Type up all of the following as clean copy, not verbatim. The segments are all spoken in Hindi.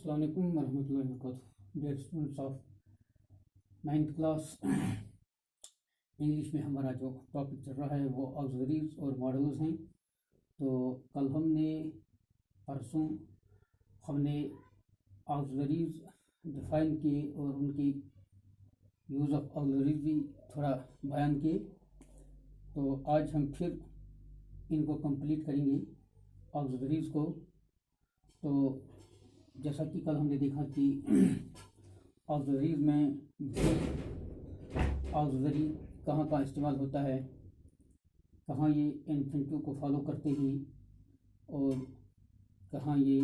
अस्सलाम वालेकुम वरहमतुल्लाहि वबरकातुहू। Dear students of 9th class, English में हमारा जो टॉपिक चल रहा है वो ऑक्सिलरीज और मॉडल्स हैं। तो कल परसों हमने ऑक्सिलरीज डिफाइन किए और उनकी यूज़ ऑफ ऑक्सिलरीज भी थोड़ा बयान किए। तो आज हम फिर इनको कंप्लीट करेंगे ऑक्सिलरीज को। तो जैसा कि कल हमने देखा कि ऑक्सिलरीज में ऑक्सिलरी कहाँ कहाँ इस्तेमाल होता है, कहाँ ये इन्फिनिटिव को फॉलो करते हैं और कहाँ ये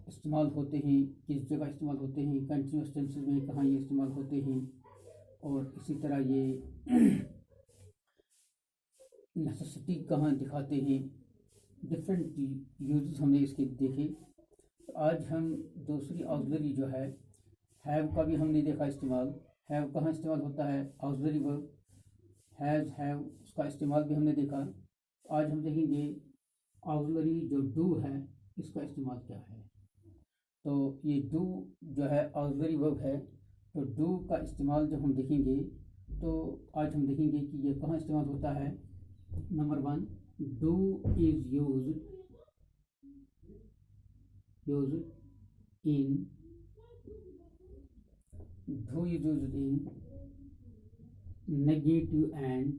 इस्तेमाल होते हैं, किस जगह इस्तेमाल होते हैं, कंटिन्यूअस टेंसेस में कहाँ ये इस्तेमाल होते हैं, और इसी तरह ये नेसेसिटी कहाँ दिखाते हैं। डिफरेंट यूज़ हमने इसके देखे। तो आज हम दूसरी ऑक्सिलरी जो है हैव का भी हमने देखा इस्तेमाल। हैव कहाँ इस्तेमाल होता है, ऑक्सिलरी वर्ब हैज़ हैव, उसका इस्तेमाल भी हमने देखा। आज हम देखेंगे ऑक्सिलरी जो डू है इसका इस्तेमाल क्या है। तो ये डू जो है ऑक्सिलरी वर्ब है, तो डू का इस्तेमाल जब हम देखेंगे तो आज हम देखेंगे कि ये कहाँ इस्तेमाल होता है। Number 1, do is used in negative and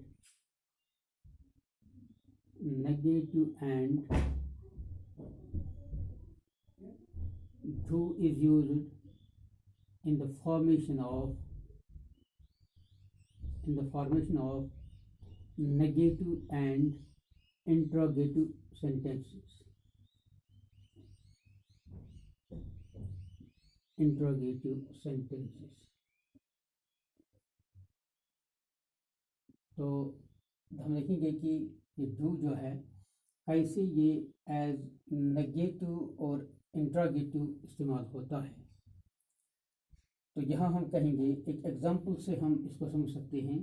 do is used in the formation of negative and interrogative sentences. तो हम देखेंगे कि ये डू जो है कैसे ये एज नेगेटिव और इंट्रोगेटिव इस्तेमाल होता है। तो यहाँ हम कहेंगे, एक एग्जाम्पल से हम इसको समझ सकते हैं।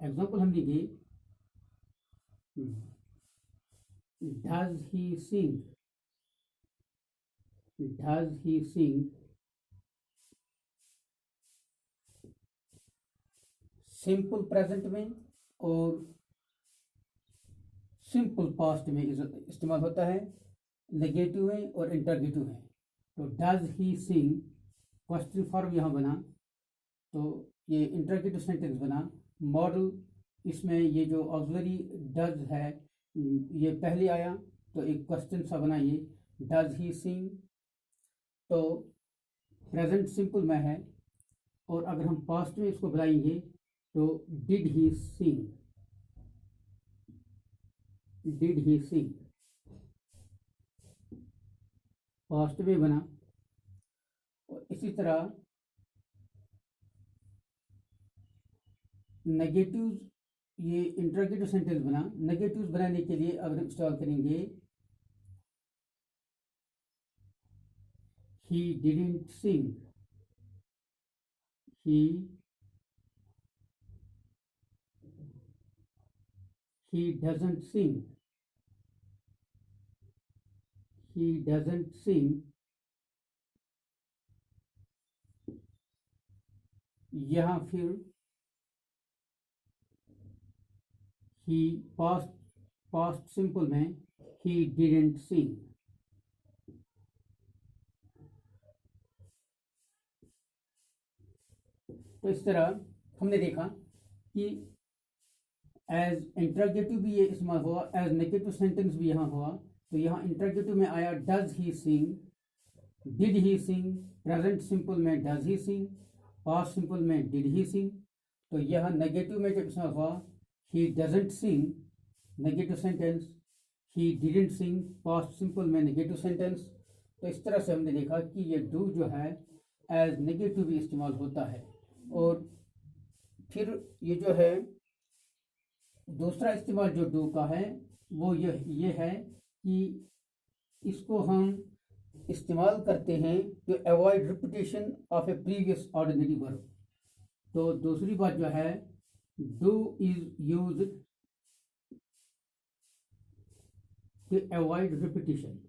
एग्जाम्पल हम देंगे, does he sing simple present में और सिंपल पास्ट में इस्तेमाल होता है, नेगेटिव में और इंटरगेटिव में। तो does he sing question form यहाँ बना, तो ये इंटरगेटिव सेंटेंस बना। मॉडल इसमें ये जो ऑक्सिलरी डज है ये पहले आया, तो एक क्वेश्चन सा बना, ये डज ही सिंग तो प्रेजेंट सिंपल में है। और अगर हम पास्ट में इसको बुलाएंगे तो डिड ही सिंग पास्ट में बना। और इसी तरह नेगेटिव, ये इंटरगेटिव सेंटेंस बना। नेगेटिव बनाने के लिए अगर इंस्टॉल करेंगे, he didn't sing, he doesn't sing, यहाँ फिर he पास्ट सिंपल में he didn't sing। तो इस तरह हमने देखा कि एज इंटरगेटिव भी ये इस्तेमाल हुआ, एज नेगेटिव सेंटेंस भी यहाँ हुआ। तो यहाँ इंटरगेटिव में आया does he sing, did he sing, present simple में does he sing, past simple में डिड ही सिंग। तो यह नेगेटिव में जब इस्तेमाल हुआ, he doesn't sing negative sentence, he didn't sing past simple में नेगेटिव सेंटेंस। तो इस तरह से हमने देखा कि ये डू जो है एज नेगेटिव भी इस्तेमाल होता है। और फिर ये जो है दूसरा इस्तेमाल जो डू का है वो ये है कि इसको हम इस्तेमाल करते हैं to avoid repetition of a previous ordinary verb. तो दूसरी बात जो है do is used to avoid repetition,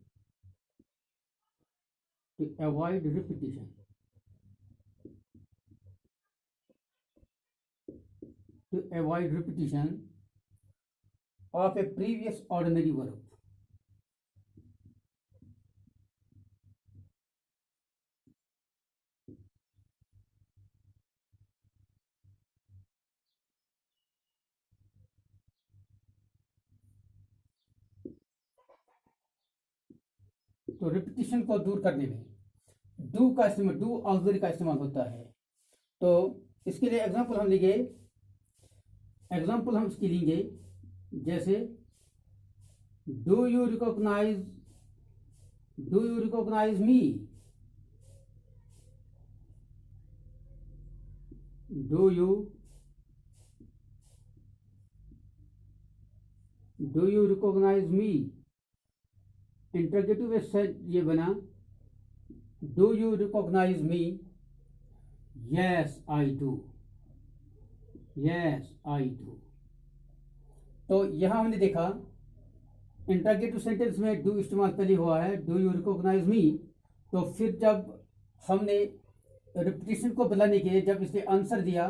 to avoid repetition, to avoid repetition of a previous ordinary verb. तो रिपीटिशन को दूर करने में डू का इस्तेमाल, डू ऑक्सिलरी का इस्तेमाल होता है। तो इसके लिए एग्जांपल हम लेंगे, एग्जांपल हम इसकी लेंगे, जैसे do you recognise me, do you recognise me. Interrogative से ये बना do you recognise me, yes I do, yes I do. तो यहां हमने देखा इंटरोगेटिव सेंटेंस में डू इस्तेमाल पहले हुआ है, डू यू रिकॉग्नाइज मी। तो फिर जब हमने रिपीटिशन को बदलाने के लिए जब इसने आंसर दिया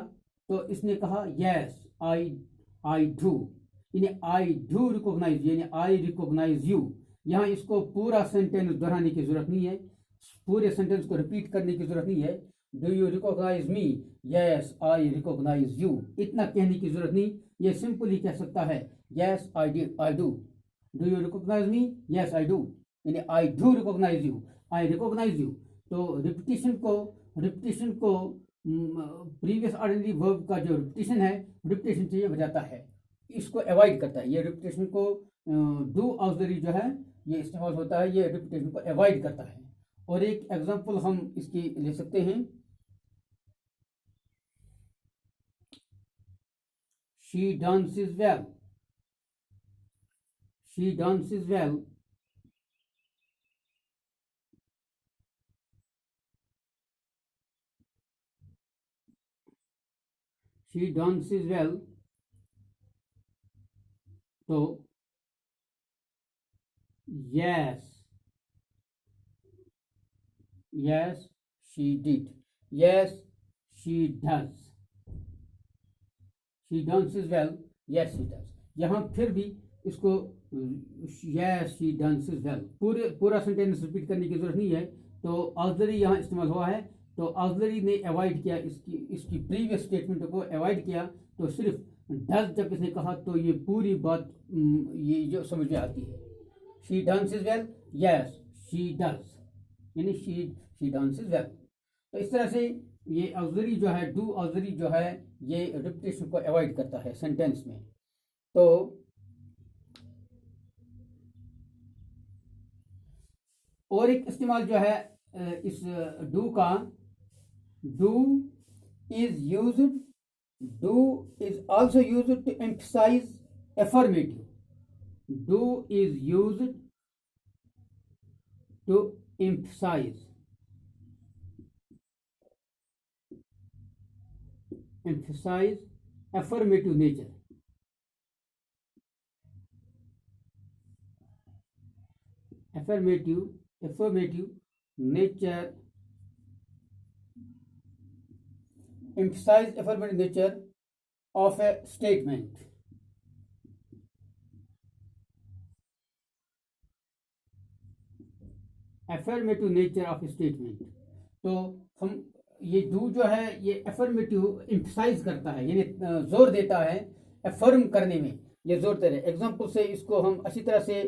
तो इसने कहा यस आई डू, यानी आई डू रिकॉग्नाइज, यानी आई रिकॉग्नाइज यू। यहाँ इसको पूरा सेंटेंस दोहराने की जरूरत नहीं है, पूरे सेंटेंस को रिपीट करने की जरूरत नहीं है। Do you recognise me, yes I recognise you, इतना कहने की जरूरत नहीं। ये सिंपली कह सकता है yes I do, do you recognise me, yes I do, यानी I do recognise you, I recognise you. तो रिपीटिशन को प्रीवियस ऑर्डिनरी वर्ब का जो रिपीटिशन है, रिपीटिशन से ये बजाता है, इसको अवॉइड करता है। ये रिपीटिशन को डू ऑक्सिलरी जो है ये इस्तेमाल होता है, ये रिपीटिशन को अवॉइड करता है। और एक एग्जांपल हम इसकी ले सकते हैं, she dances well, she dances well, she dances well. तो yes, yes she did, yes she does, she dances well, yes she does। यहाँ फिर भी इसको yes she dances well पूरा सेंटेंस रिपीट करने की जरूरत नहीं है। तो ऑक्सिलरी यहाँ इस्तेमाल हुआ है, तो ऑक्सिलरी ने अवॉइड किया, इसकी प्रीवियस स्टेटमेंट को अवॉइड किया। तो सिर्फ डज जब इसने कहा तो ये पूरी बात ये जो समझ में आती है। She dances well, yes she does, यानी शी डांसेस वेल। तो इस तरह से ये ऑक्सिलरी जो है, डू ऑक्सिलरी जो है, ये रिपीटिशन को अवॉइड करता है सेंटेंस में। तो और एक इस्तेमाल जो है इस डू का, do is also used to emphasize affirmative, do is used to emphasize affirmative nature, affirmative nature, emphasize affirmative nature of a statement। affirmative nature of a statement। तो हम ये डू जो है ये affirmative emphasize करता है, यानी जोर देता है affirm करने में, ये जोर दे रहे। एग्जाम्पल से इसको हम अच्छी तरह से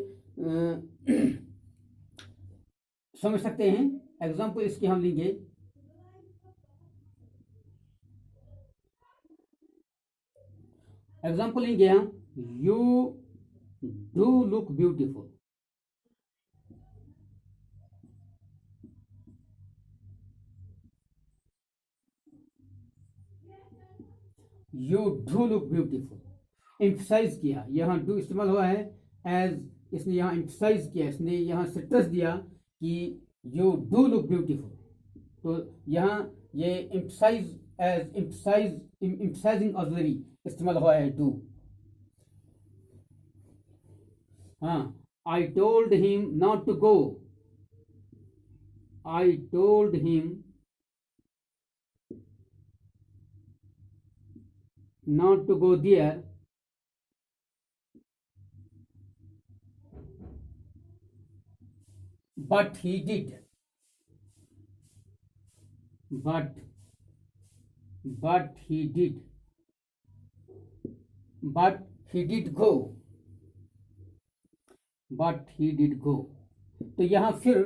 समझ सकते हैं। एग्जाम्पल इसके हम लेंगे, एग्जाम्पल लेंगे हम, you do look beautiful, you do look beautiful. Emphasise किया, यहाँ डू इस्तेमाल हुआ है एज, इसने यहाँ एम्फसाइज किया, इसने यहाँ स्ट्रेस दिया कि यू डू लुक ब्यूटीफुल। तो यहाँ ये एम्फसाइज एज emphasizing ऑक्सिलरी इस्तेमाल हुआ है डू। हाँ, I told him not to go, I told him not to go there, but he did, but he did, but he did go, but he did go। तो यहाँ फिर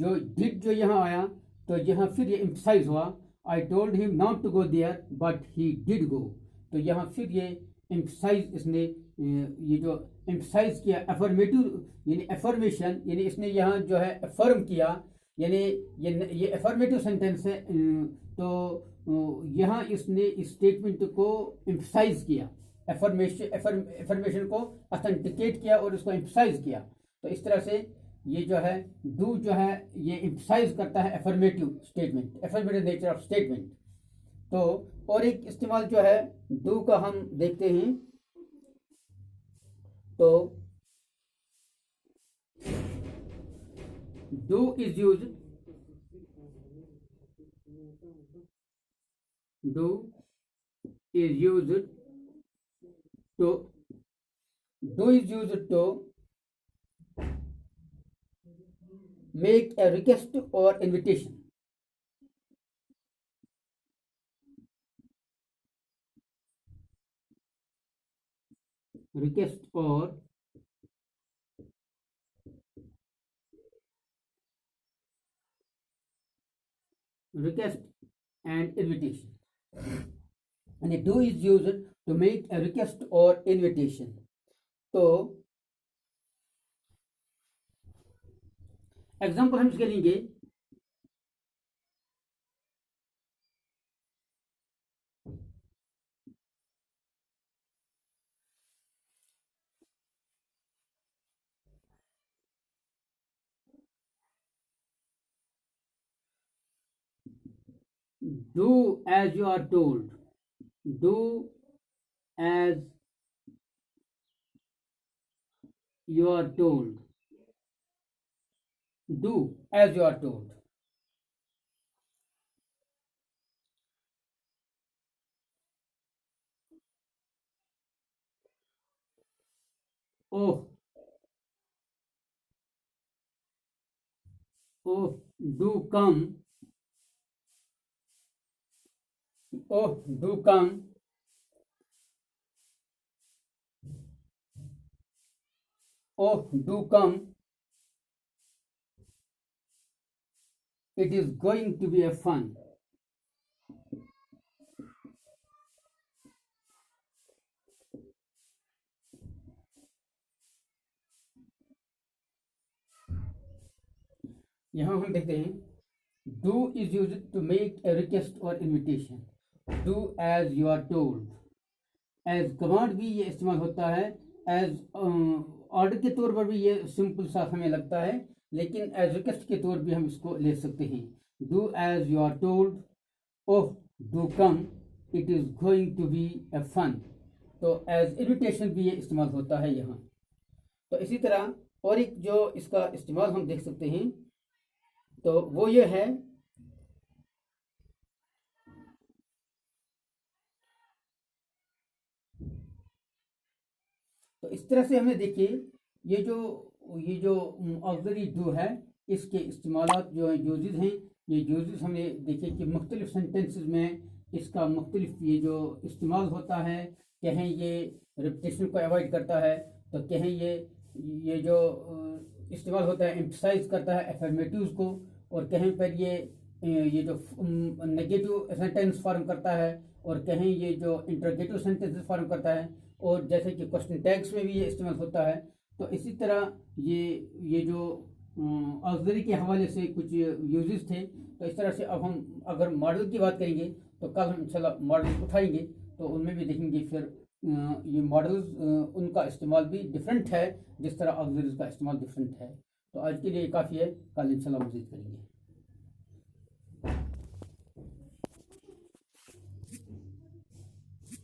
जो did जो यहाँ आया तो यहाँ फिर ये emphasize हुआ, I told him not to go there but he did go। तो यहाँ फिर ये एम्फसाइज इसने ये जो एम्फसाइज किया अफर्मेटिव यानी एफर्मेशन यानी इसने यहाँ जो है अफर्म किया यानी ये एफर्मेटिव सेंटेंस है। तो यहाँ इसने इस स्टेटमेंट को एम्फसाइज किया, एफर्मेशन को ऑथेंटिकेट किया और उसको एम्फसाइज किया। तो इस तरह से ये जो है डू जो है ये एम्फसाइज करता है affirmative statement, affirmative nature of statement. तो और एक इस्तेमाल जो है डू का हम देखते हैं, तो do is used, do is used to, do is used to make a request और इन्विटेशन। रिक्वेस्ट और request and invitation, and a do is used to make a request or invitation। तो एग्जाम्पल हम इसके लेंगे, do as you are told, do as you are told, do as you are told। Oh, oh, do come, oh, do come, oh, do come, it is going to be a fun। यहाँ हम देखते हैं do is use to make a request और invitation, do as you are told. As command भी ये इस्तेमाल होता है, एज ऑर्डर के तौर पर भी ये सिंपल सा हमें लगता है, लेकिन एज रिक्वेस्ट के तौर भी हम इसको ले सकते हैं। Do as you are told, oh do come, it is going to be a fun. तो एज इन्विटेशन भी ये इस्तेमाल होता है यहाँ। तो इसी तरह और एक जो इसका इस्तेमाल हम देख सकते हैं तो वो ये है, तो इस तरह से हमें देखिए ये जो ऑक्सिलरी डू है इसके इस्तेमालात जो यूजेस हैं, ये यूजेस हमने देखे कि मुख्तलिफ सेंटेंसेस में इसका मुख्तलिफ ये जो इस्तेमाल होता है। कहीं ये रिपीटेशन को अवॉइड करता है, तो कहीं ये जो इस्तेमाल होता है एम्फसाइज करता है एफर्मेटिव्स को, और कहीं पर ये जो नेगेटिव सेंटेंस फॉर्म करता है, और कहीं ये जो इंटरोगेटिव सेंटेंस फॉर्म करता है, और जैसे कि क्वेश्चन टैग्स में भी ये इस्तेमाल होता है। तो इसी तरह ये जो ऑक्सिलरी के हवाले से कुछ यूजेस थे। तो इस तरह से अब हम अगर मॉडल की बात करेंगे तो कल हम इंशाल्लाह मॉडल उठाएंगे, तो उनमें भी देखेंगे फिर ये मॉडल्स उनका इस्तेमाल भी डिफरेंट है, जिस तरह ऑक्सिलरीज का इस्तेमाल डिफरेंट है। तो आज के लिए काफ़ी है, कल इंशाल्लाह मज़ीद करेंगे।